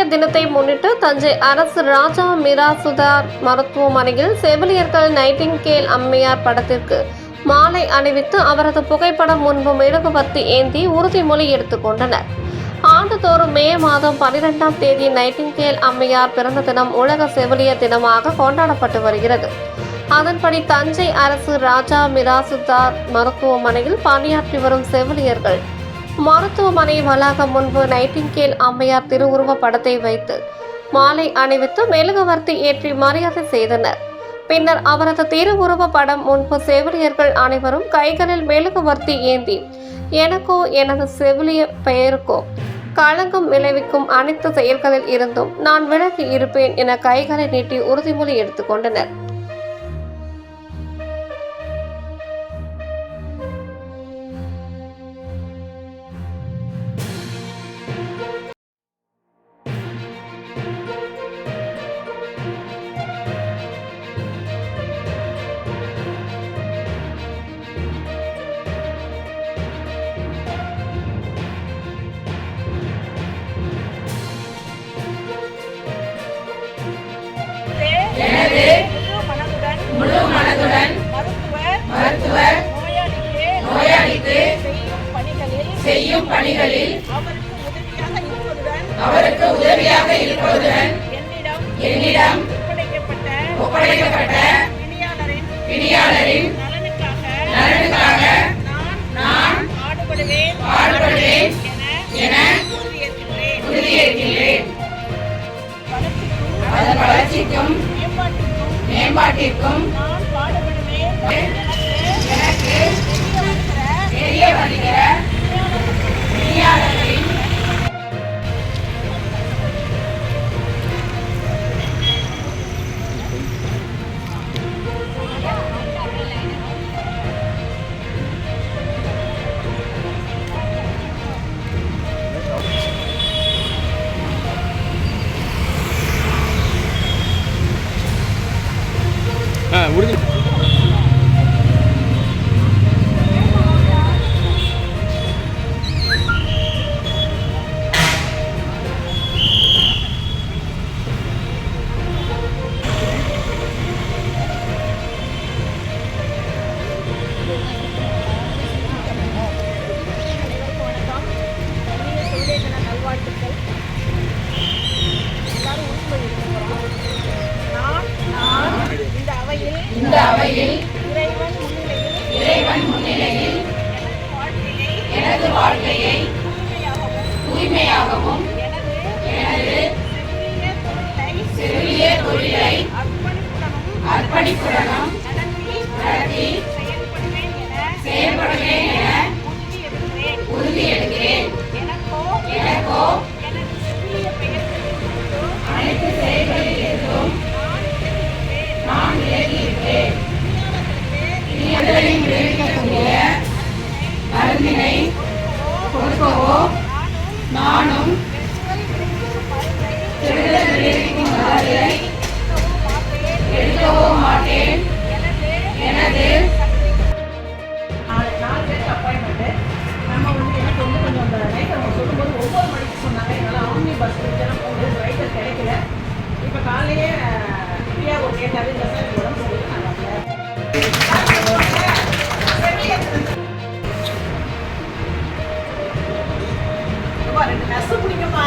செவிலியர் தினத்தை முன்னிட்டு தஞ்சை அரசு ராஜா மிராசுதார் மருத்துவமனையில் செவிலியர்கள் நைட்டிங்கேல் அம்மையார் படத்திற்கு மாலை அணிவித்து அவரது புகைப்படம் முன்பு மெழுகுவர்த்தி ஏந்தி உறுதிமொழி எடுத்துக்கொண்டனர். ஆண்டுதோறும் மே மாதம் 12ஆம் தேதி நைட்டிங்கேல் அம்மையார் பிறந்த தினம் உலக செவிலியர் தினமாக கொண்டாடப்பட்டு வருகிறது. அதன்படி தஞ்சை அரசு ராஜா மிராசுதார் மருத்துவமனையில் பணியாற்றி வரும் செவிலியர்கள் மருத்துவமனை வளாகம் முன்பு நைட்டிங்கேல் அம்மையார் திருவுருவ படத்தை வைத்து மாலை அணிவித்து மெழுகுவர்த்தி ஏற்றி மரியாதை செய்தனர். பின்னர் அவரது திருவுருவ படம் முன்பு செவிலியர்கள் அனைவரும் கைகளில் மெழுகுவர்த்தி ஏந்தி எனக்கோ எனது செவிலிய பெயருக்கோ களங்கம் விளைவிக்கும் அனைத்து செயல்களில் இருந்தும் நான் விலகி இருப்பேன் என கைகளை நீட்டி உறுதிமொழி எடுத்துக்கொண்டனர். முழு மனதுடன் மருத்துவர் நோயாளிக்கு செய்யும் பணிகளில் அவருக்கு உதவியாக இருப்பதுடன் என்னிடம் ஒப்படைக்கப்பட்ட பிணியாளரின் நலனுக்காக நான் பாடுபடுவேன் என உறுதியேற்கிறேன். அதன் வளர்ச்சிக்கும் மேம்பாட்டிற்கும் எனக்கு தெரிய வருகிற பணியாளர்களின் இந்த அவையில் இறைவன் முன்னிலையில் எனது வாழ்க்கையை தூய்மையாகவும் எனது செவிலிய தொழிலை அர்ப்பணிப்புடனும் நடத்தி செயல்படுவேன் என உறுதியெடுக்கிறேன். எனக்கோ அனைத்து செயல்களில் இருந்தும் நான் விலகியிருப்பேன். பணியாளர்களின் விளைவிக்கக்கூடிய மருந்தினை கொடுக்கவோ நானும் கெடுதல் விளைவிக்கும் மருந்தை எடுக்கவோ மாட்டேன். எனது 4 பேருக்கு அப்பாயின்மெண்ட்டு நம்ம எனக்கு கொஞ்சம் அந்த ரைட்டர் அவங்க சொல்லும்போது 9 மணிக்கு சொன்னாங்க. என்னால் ஆம்னி பஸ் பிடிச்சலாம் போகும்போது ரைட்டர் கிடைக்கல. இப்போ காலையே ஃப்ரீயாக ஒரு கேட்டாரு இல்லை சார் உடம்பு சொல்லி நான் வரல 2 நர்ஸு பிடிக்குமா